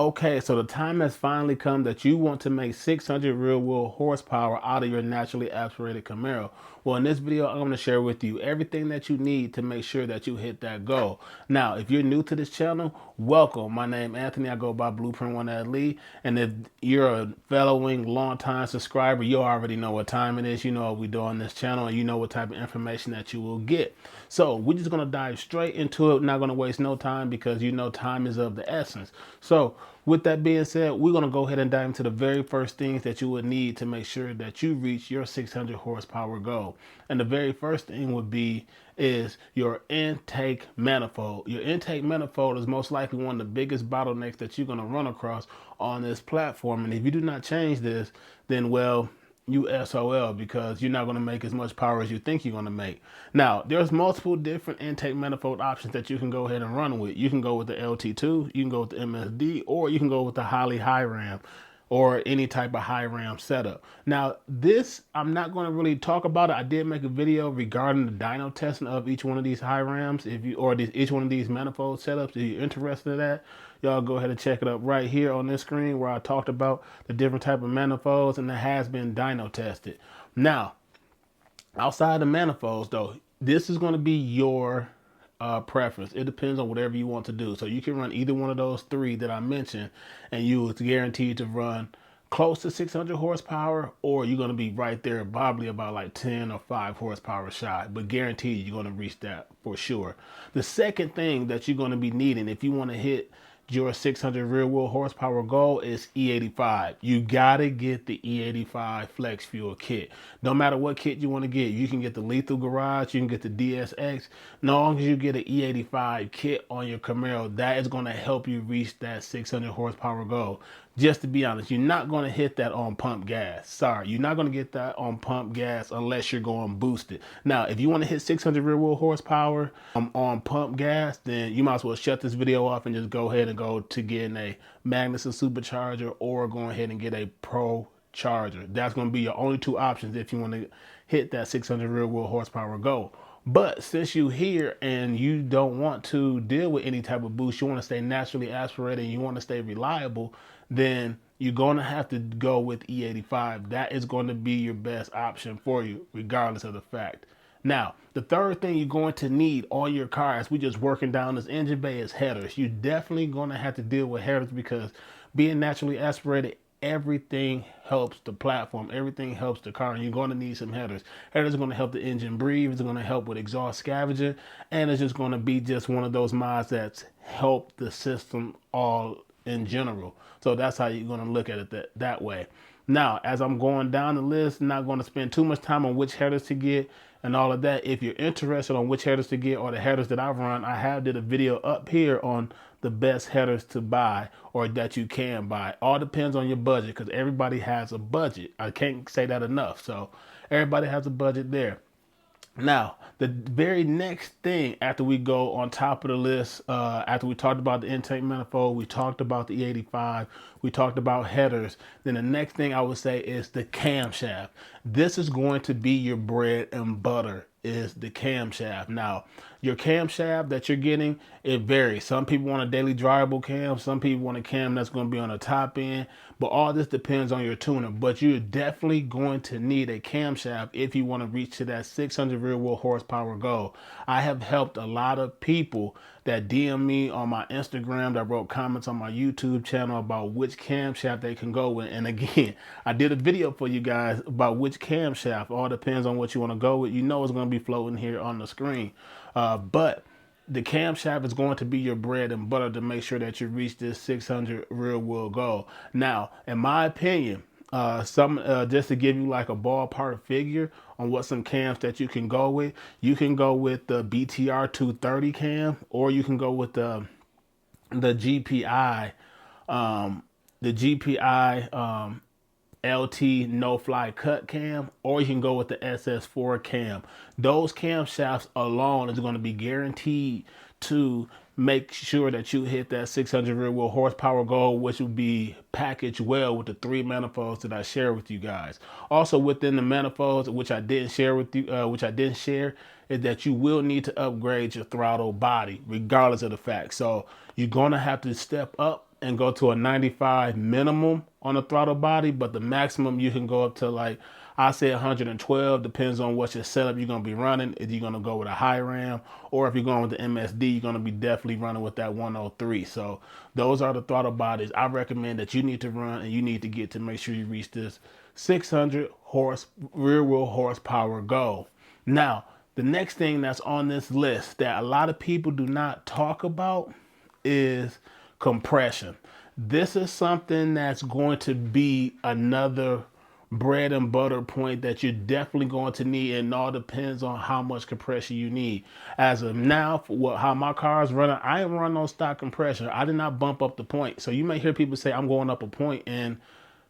Okay, so the time has finally come that you want to make 600 real-world horsepower out of your naturally aspirated Camaro. Well, in this video, I'm going to share with you everything that you need to make sure that you hit that goal. Now, if you're new to this channel, welcome. My name is Anthony. I go by Bluprint One LT. And if you're a following, long-time subscriber, you already know what time it is. You know what we do on this channel, and you know what type of information that you will get. So we're just going to dive straight into it. Not going to waste no time because you know time is of the essence. So with that being said, we're going to go ahead and dive into the very first things that you would need to make sure that you reach your 600 horsepower goal. And the very first thing would be is your intake manifold. Your intake manifold is most likely one of the biggest bottlenecks that you're going to run across on this platform. And if you do not change this, then well, you SOL, because you're not going to make as much power as you think you're going to make. Now, there's multiple different intake manifold options that you can go ahead and run with. You can go with the LT2, you can go with the MSD, or you can go with the highly high ram or any type of high ram setup. Now, this, I'm not going to really talk about it. I did make a video regarding the dyno testing of each one of these high rams, if you or each one of these manifold setups. If you're interested in that, y'all go ahead and check it up right here on this screen where I talked about the different type of manifolds, and it has been dyno tested. Now, outside the manifolds though, this is going to be your preference. It depends on whatever you want to do. So you can run either one of those three that I mentioned, and you is guaranteed to run close to 600 horsepower, or you're going to be right there, probably about like 10 or 5 horsepower shy, but guaranteed you're going to reach that for sure. The second thing that you're going to be needing if you want to hit your 600 rear wheel horsepower goal is E85. You gotta get the E85 flex fuel kit. No matter what kit you want to get, you can get the Lethal Garage, you can get the DSX. As long as you get an E85 kit on your Camaro, that is going to help you reach that 600 horsepower goal. Just to be honest, you're not going to hit that on pump gas. Sorry, you're not going to get that on pump gas unless you're going boosted. Now, if you want to hit 600 rear wheel horsepower on pump gas, then you might as well shut this video off and just go ahead and go to getting a Magnuson supercharger or go ahead and get a Pro charger. That's going to be your only two options if you want to hit that 600 rear wheel horsepower goal. But since you're here and you don't want to deal with any type of boost, you want to stay naturally aspirated and you want to stay reliable, then you're going to have to go with E85. That is going to be your best option for you, regardless of the fact. Now, the third thing you're going to need on your car as we just working down this engine bay is headers. You're definitely going to have to deal with headers because being naturally aspirated, everything helps the platform, everything helps the car, and you're going to need some headers. Headers are going to help the engine breathe, it's going to help with exhaust scavenging, and it's just going to be just one of those mods that's help the system all in general. So that's how you're going to look at it that way. Now, as I'm going down the list, not going to spend too much time on which headers to get and all of that. If you're interested on which headers to get or the headers that I've run, I have did a video up here on the best headers to buy or that you can buy. All depends on your budget because everybody has a budget. I can't say that enough. So everybody has a budget there. Now, the very next thing after we go on top of the list, after we talked about the intake manifold, we talked about the E85, we talked about headers, then the next thing I would say is the camshaft. This is going to be your bread and butter, is the camshaft. Now, your camshaft that you're getting, it varies. Some people want a daily drivable cam, some people want a cam that's going to be on the top end, but all this depends on your tuner. But you're definitely going to need a camshaft if you want to reach to that 600 rear wheel horsepower goal. I have helped a lot of people that DM me on my Instagram, that wrote comments on my YouTube channel about which camshaft they can go with. And again, I did a video for you guys about which camshaft. All depends on what you want to go with. You know it's going to be floating here on the screen. But the camshaft is going to be your bread and butter to make sure that you reach this 600 rear wheel goal. Now, in my opinion, just to give you like a ballpark figure on what some cams that you can go with, you can go with the BTR 230 cam, or you can go with the GPI, LT no fly cut cam, or you can go with the SS4 cam. Those cam shafts alone is going to be guaranteed to make sure that you hit that 600 rear wheel horsepower goal, which will be packaged well with the 3 manifolds that I share with you guys. Also within the manifolds, which I didn't share with you, is that you will need to upgrade your throttle body regardless of the fact. So you're going to have to step up and go to a 95 minimum on the throttle body, but the maximum you can go up to, like I say 112, depends on what your setup you're gonna be running. If you're gonna go with a high RAM, or if you're going with the MSD, you're gonna be definitely running with that 103. So those are the throttle bodies I recommend that you need to run and you need to get to make sure you reach this 600 rear wheel horsepower goal. Now, the next thing that's on this list that a lot of people do not talk about is compression. This is something that's going to be another bread and butter point that you're definitely going to need, and it all depends on how much compression you need. As of now, for how my car is running, I am running on stock compression. I did not bump up the point. So you may hear people say I'm going up a point in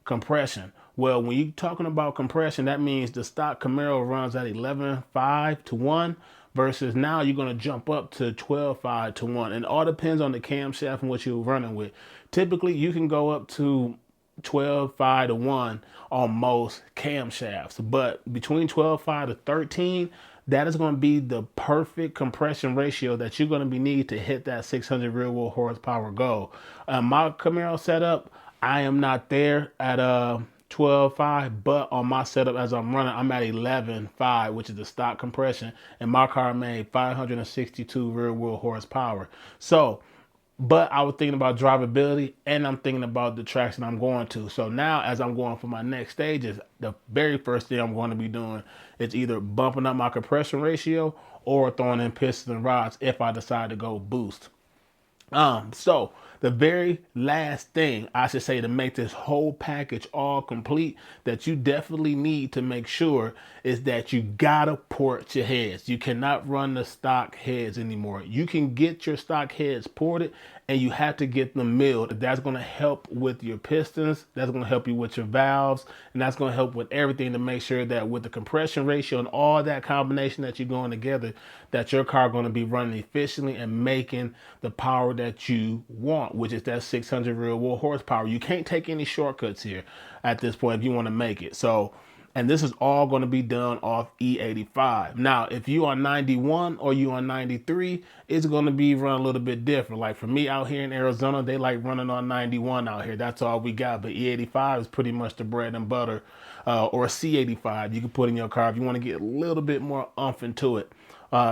compression. Well, when you're talking about compression, that means the stock Camaro runs at 11.5 to 1 versus now you're going to jump up to 12.5 to 1. And it all depends on the camshaft and what you're running with. Typically, you can go up to 12.5 to 1 on most camshafts, but between 12.5 to 13, that is going to be the perfect compression ratio that you're going to need to hit that 600 rear wheel horsepower goal. My Camaro setup, I am not there at 12.5, but on my setup as I'm running, I'm at 11.5, which is the stock compression, and my car made 562 rear wheel horsepower. So, but I was thinking about drivability and I'm thinking about the traction I'm going to. So now as I'm going for my next stages, the very first thing I'm going to be doing is either bumping up my compression ratio or throwing in pistons and rods if I decide to go boost. So the very last thing I should say to make this whole package all complete that you definitely need to make sure is that you gotta port your heads. You cannot run the stock heads anymore. You can get your stock heads ported and you have to get them milled. That's going to help with your pistons. That's going to help you with your valves. And that's going to help with everything to make sure that with the compression ratio and all that combination that you're going together, that your car going to be running efficiently and making the power that you want, which is that 600 rear wheel horsepower. You can't take any shortcuts here at this point if you want to make it. So, and this is all going to be done off E85. Now, if you are 91 or you are 93, it's going to be run a little bit different. Like for me out here in Arizona, they like running on 91 out here. That's all we got. But E85 is pretty much the bread and butter, or C85 you can put in your car if you want to get a little bit more oomph into it.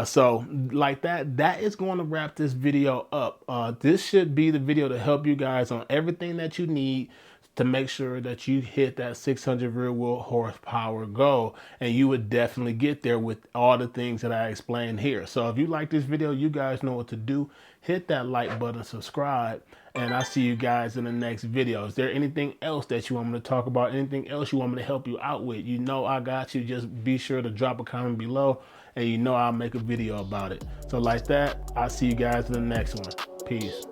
So like that is going to wrap this video up. This should be the video to help you guys on everything that you need to make sure that you hit that 600 rear wheel horsepower goal, and you would definitely get there with all the things that I explained here. So if you like this video, you guys know what to do. Hit that like button, subscribe, and I'll see you guys in the next video. Is there anything else that you want me to talk about? Anything else you want me to help you out with? You know I got you. Just be sure to drop a comment below, and you know I'll make a video about it. So like that, I'll see you guys in the next one. Peace.